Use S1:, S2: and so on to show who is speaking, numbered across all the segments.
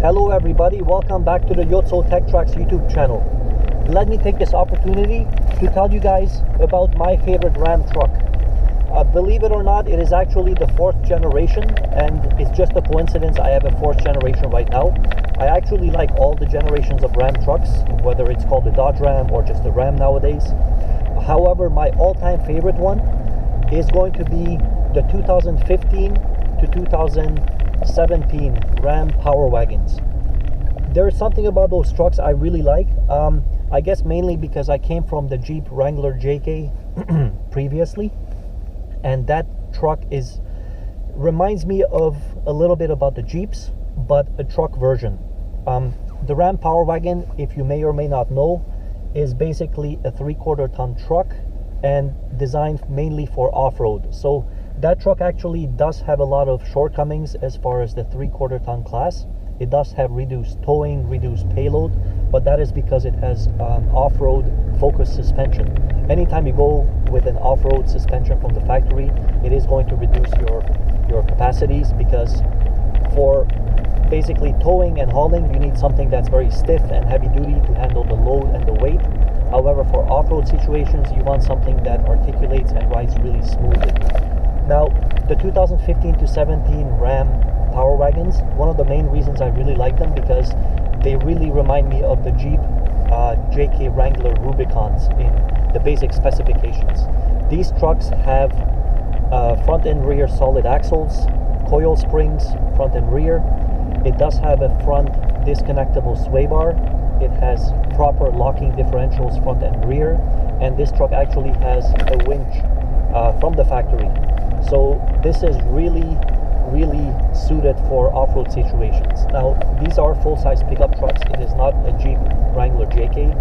S1: Hello everybody, welcome back to the Yotso Tech Tracks YouTube channel. Let me take this opportunity to tell you guys about my favorite Ram truck. Believe it or not, it is actually the 4th generation, and it's just a coincidence I have a 4th generation right now. I actually like all the generations of Ram trucks, whether it's called the Dodge Ram or just the Ram nowadays. However, my all-time favorite one is going to be the 2015 to 2017 Ram Power Wagons. There is something about those trucks I really like. I guess mainly because I came from the Jeep Wrangler JK previously, and that truck reminds me of a little bit about the Jeeps, but a truck version. The Ram Power Wagon, if you may or may not know, is basically a 3/4 ton truck and designed mainly for off-road. So that truck actually does have a lot of shortcomings as far as the 3/4 ton class. It does have reduced towing, reduced payload, but that is because it has off-road focused suspension. Anytime you go with an off-road suspension from the factory, it is going to reduce your capacities, because for basically towing and hauling, you need something that's very stiff and heavy duty to handle the load and the weight. However, for off-road situations, you want something that articulates and rides really smoothly. Now, the 2015 to 17 Ram Power Wagons, one of the main reasons I really like them, because they really remind me of the Jeep JK Wrangler Rubicons in the basic specifications. These trucks have front and rear solid axles, coil springs, front and rear. It does have a front disconnectable sway bar. It has proper locking differentials front and rear, and this truck actually has a winch from the factory. So this is really suited for off-road situations. Now, these are full-size pickup trucks. It is not a Jeep Wrangler JK,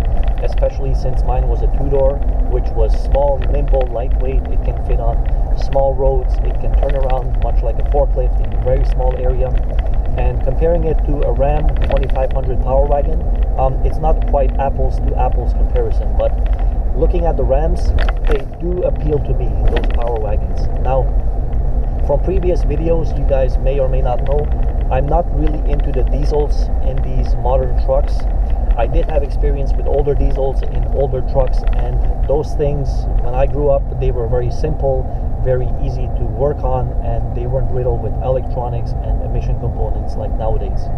S1: especially since mine was a 2-door, which was small, nimble, lightweight. It can fit on small roads. It can turn around much like a forklift in a very small area. And comparing it to a Ram 2500 Power Wagon, it's not quite apples to apples comparison, but looking at the Rams, they do appeal to me, those Power Wagons. Now, from previous videos, you guys may or may not know, I'm not really into the diesels in these modern trucks. I did have experience with older diesels in older trucks, and those things, when I grew up, they were very simple, very easy to work on, and they weren't riddled with electronics and emission components like nowadays.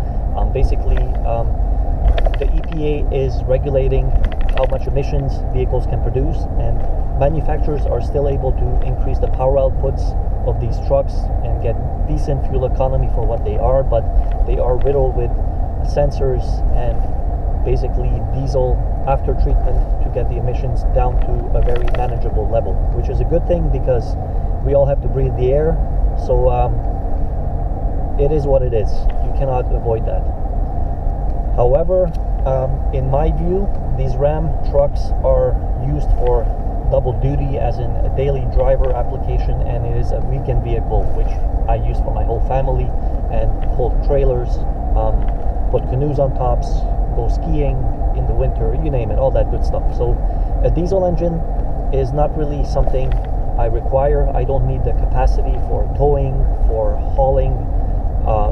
S1: Basically, the EPA is regulating how much emissions vehicles can produce, and manufacturers are still able to increase the power outputs of these trucks and get decent fuel economy for what they are, but they are riddled with sensors and basically diesel after treatment to get the emissions down to a very manageable level, which is a good thing because we all have to breathe the air. So it is what it is. You cannot avoid that. However, in my view, these Ram trucks are used for double duty, as in a daily driver application, and it is a weekend vehicle, which I use for my whole family and hold trailers, put canoes on tops, go skiing in the winter, you name it, all that good stuff. So a diesel engine is not really something I require. I don't need the capacity for towing, for hauling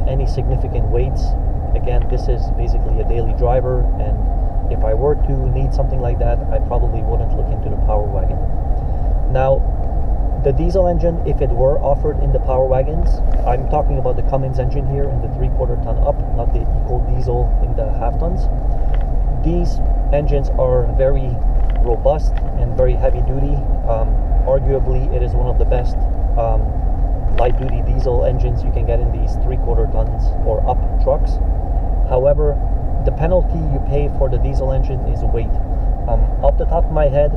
S1: any significant weights. Again, this is basically a daily driver, and if I were to need something like that, I probably wouldn't look into the Power Wagon. Now, the diesel engine, if it were offered in the Power Wagons, I'm talking about the Cummins engine here in the 3/4 ton up, not the eco diesel in the half tons. These engines are very robust and very heavy duty. Arguably, it is one of the best light duty diesel engines you can get in these 3/4 tons or up trucks. However, the penalty you pay for the diesel engine is weight. Off the top of my head,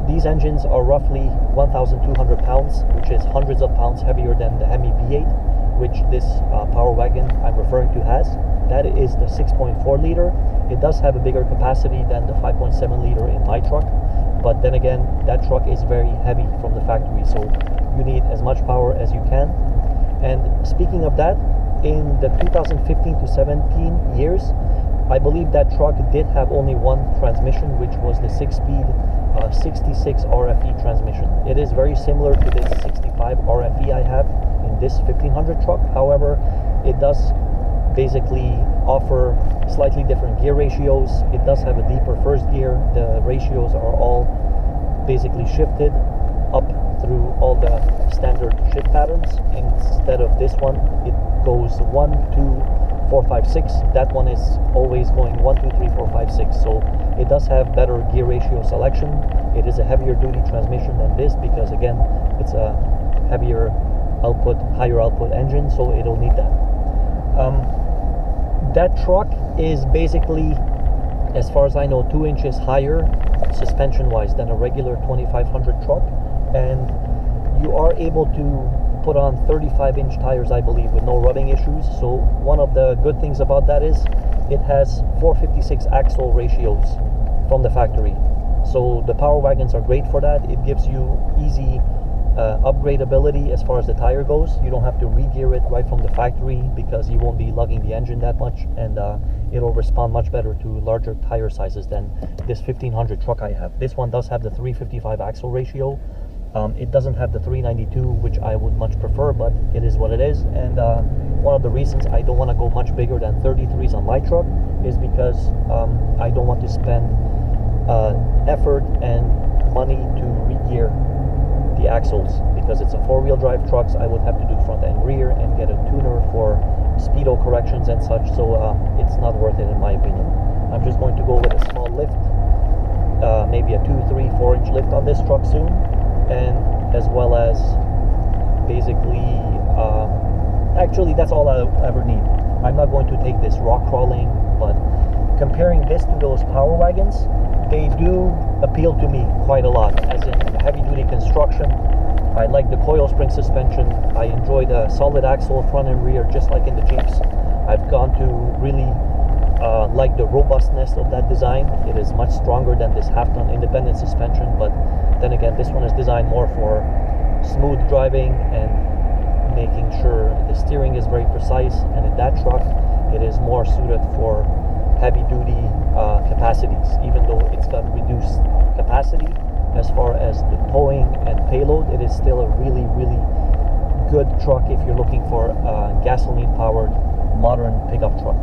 S1: these engines are roughly 1,200 pounds, which is hundreds of pounds heavier than the Hemi V8, which this Power Wagon I'm referring to has. That is the 6.4 liter. It does have a bigger capacity than the 5.7 liter in my truck, but then again, that truck is very heavy from the factory, so you need as much power as you can. And speaking of that, in the 2015 to 17 years, I believe that truck did have only one transmission, which was the 6-speed 66 RFE transmission. It is very similar to this 65 RFE I have in this 1500 truck. However, it does basically offer slightly different gear ratios. It does have a deeper first gear. The ratios are all basically shifted up through all the standard shift patterns. Instead of this one, it goes 1, 2, 4, 5, 6. That one is always going 1, 2, 3, 4, 5, 6. So it does have better gear ratio selection. It is a heavier duty transmission than this because, again, it's a heavier output, higher output engine, so it'll need that. That truck is basically, as far as I know, 2 inches higher suspension wise than a regular 2500 truck, and you are able to put on 35-inch tires, I believe, with no rubbing issues. So one of the good things about that is it has 456 axle ratios from the factory. So the Power Wagons are great for that. It gives you easy upgradability as far as the tire goes. You don't have to re-gear it right from the factory because you won't be lugging the engine that much, and it'll respond much better to larger tire sizes than this 1500 truck I have. This one does have the 355 axle ratio. It doesn't have the 392, which I would much prefer, but it is what it is. And one of the reasons I don't want to go much bigger than 33s on my truck is because I don't want to spend effort and money to re-gear the axles, because it's a 4-wheel drive truck. So I would have to do front and rear and get a tuner for speedo corrections and such, so it's not worth it in my opinion. I'm just going to go with a small lift, maybe a 2, 3, 4 inch lift on this truck soon, and as well as basically actually that's all I ever need. I'm not going to take this rock crawling, but comparing this to those Power Wagons, they do appeal to me quite a lot, as in heavy duty construction. I like the coil spring suspension. I enjoy the solid axle front and rear, just like in the Jeeps. I've gone to really like the robustness of that design. It is much stronger than this half-ton independent suspension, but then again, this one is designed more for smooth driving and making sure the steering is very precise, and in that truck it is more suited for heavy duty capacities, even though it's got reduced capacity as far as the towing and payload. It is still a really good truck if you're looking for a gasoline powered modern pickup truck.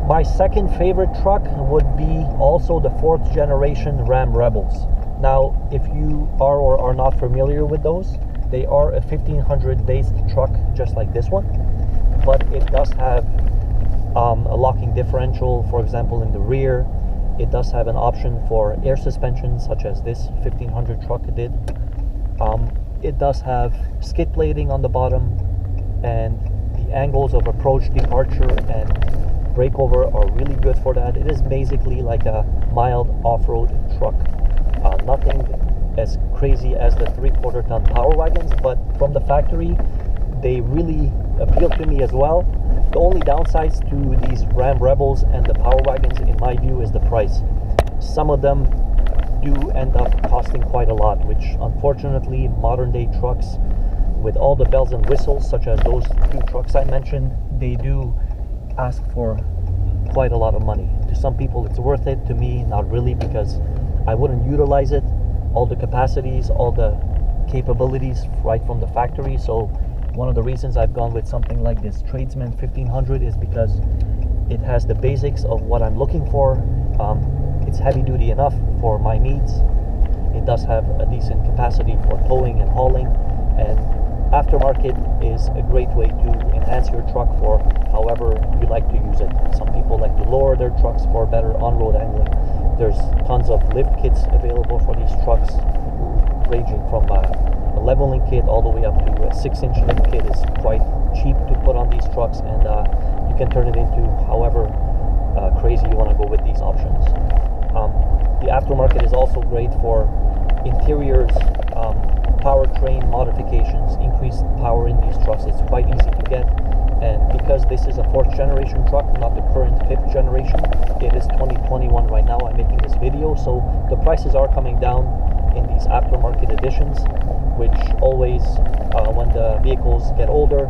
S1: My second favorite truck would be also the 4th generation Ram Rebels. Now, if you are or are not familiar with those, they are a 1500 based truck just like this one, but it does have a locking differential, for example, in the rear. It does have an option for air suspension, such as this 1500 truck did. It does have skid plating on the bottom, and the angles of approach, departure, and breakover are really good for that. It is basically like a mild off-road truck. Nothing as crazy as the 3/4 ton Power Wagons, but from the factory, they really appeal to me as well. The only downsides to these Ram Rebels and the Power Wagons, in my view, is the price. Some of them do end up costing quite a lot, which unfortunately modern day trucks with all the bells and whistles, such as those 2 trucks I mentioned, they do ask for quite a lot of money. To some people it's worth it, to me not really, because I wouldn't utilize it, all the capacities, all the capabilities right from the factory. So one of the reasons I've gone with something like this Tradesman 1500 is because it has the basics of what I'm looking for. It's heavy duty enough for my needs. It does have a decent capacity for towing and hauling, and aftermarket is a great way to enhance your truck for however you like to use it. Some people like to lower their trucks for better on-road angling. There's tons of lift kits available for these trucks, ranging from a leveling kit all the way up to a 6-inch lift kit. Is quite cheap to put on these trucks, and you can turn it into however crazy you want to go with these options. The aftermarket is also great for interiors, powertrain modifications, increased power in these trucks. It's quite easy to get, and because this is a 4th generation truck, not the current 5th generation, it is 2021 right now I'm making this video, so the prices are coming down in these aftermarket editions, which always, when the vehicles get older,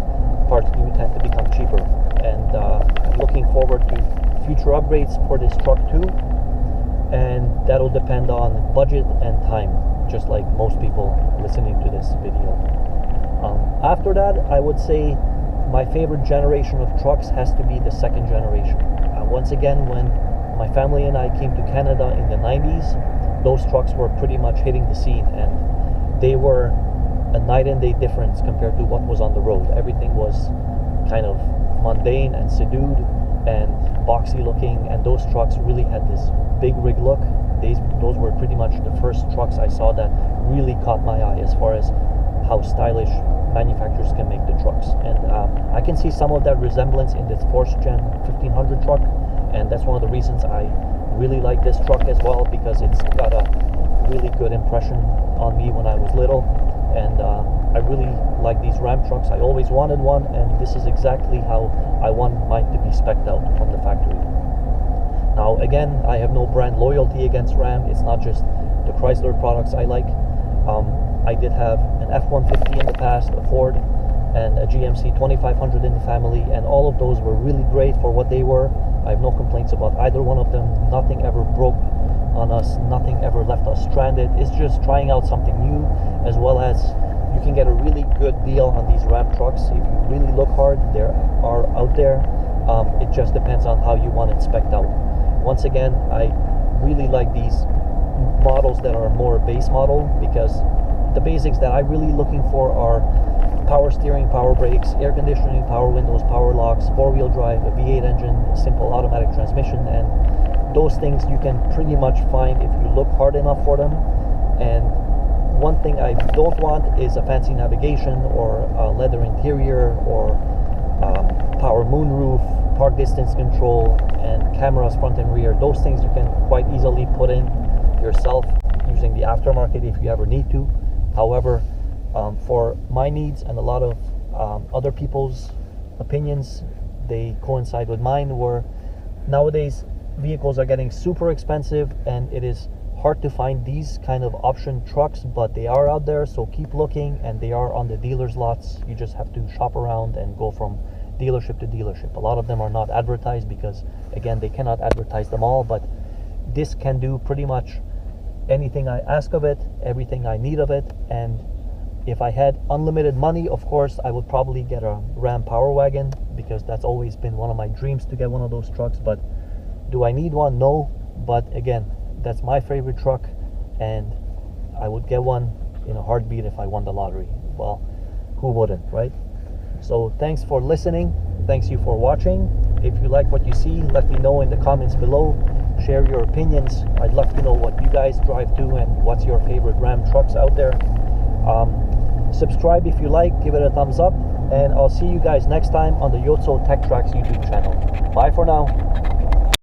S1: parts do tend to become cheaper. And I'm looking forward to future upgrades for this truck too, and that'll depend on budget and time, just like most people listening to this video. After that, I would say my favorite generation of trucks has to be the second generation. Once again, when my family and I came to Canada in the 90s, those trucks were pretty much hitting the scene, and they were a night and day difference compared to what was on the road. Everything was kind of mundane and subdued and boxy looking, and those trucks really had this big rig look. Those were pretty much the first trucks I saw that really caught my eye as far as how stylish manufacturers can make the trucks. And I can see some of that resemblance in this 4th Gen 1500 truck, and that's one of the reasons I really like this truck as well, because it's got a really good impression on me when I was little. And I really like these Ram trucks. I always wanted one, and this is exactly how I want mine to be spec'd out from the factory. Now again, I have no brand loyalty against Ram. It's not just the Chrysler products I like. I did have an F-150 in the past, a Ford, and a GMC 2500 in the family, and all of those were really great for what they were. I have no complaints about either one of them. Nothing ever broke on us, nothing ever left us stranded. It's just trying out something new, as well as you can get a really good deal on these Ram trucks. If you really look hard, there are out there. It just depends on how you want it spec'd out. Once again, I really like these models that are more base model, because the basics that I'm really looking for are power steering, power brakes, air conditioning, power windows, power locks, 4-wheel drive, a V8 engine, a simple automatic transmission, and those things you can pretty much find if you look hard enough for them. And one thing I don't want is a fancy navigation or a leather interior or power moonroof, park distance control, and cameras front and rear. Those things you can quite easily put in yourself using the aftermarket if you ever need to. However, for my needs and a lot of other people's opinions, they coincide with mine, where nowadays vehicles are getting super expensive and it is hard to find these kind of option trucks, but they are out there, so keep looking, and they are on the dealers' lots. You just have to shop around and go from dealership to dealership. A lot of them are not advertised because, again, they cannot advertise them all, but this can do pretty much anything I ask of it, everything I need of it. And if I had unlimited money, of course, I would probably get a Ram Power Wagon, because that's always been one of my dreams to get one of those trucks. But do I need one? No. But again, that's my favorite truck, and I would get one in a heartbeat if I won the lottery. Well, who wouldn't, right? So thanks for listening. Thanks you for watching. If you like what you see, let me know in the comments below. Share your opinions. I'd love to know what you guys drive to and what's your favorite Ram trucks out there. Subscribe if you like, give it a thumbs up, and I'll see you guys next time on the Yotso Tech Tracks YouTube channel. Bye for now.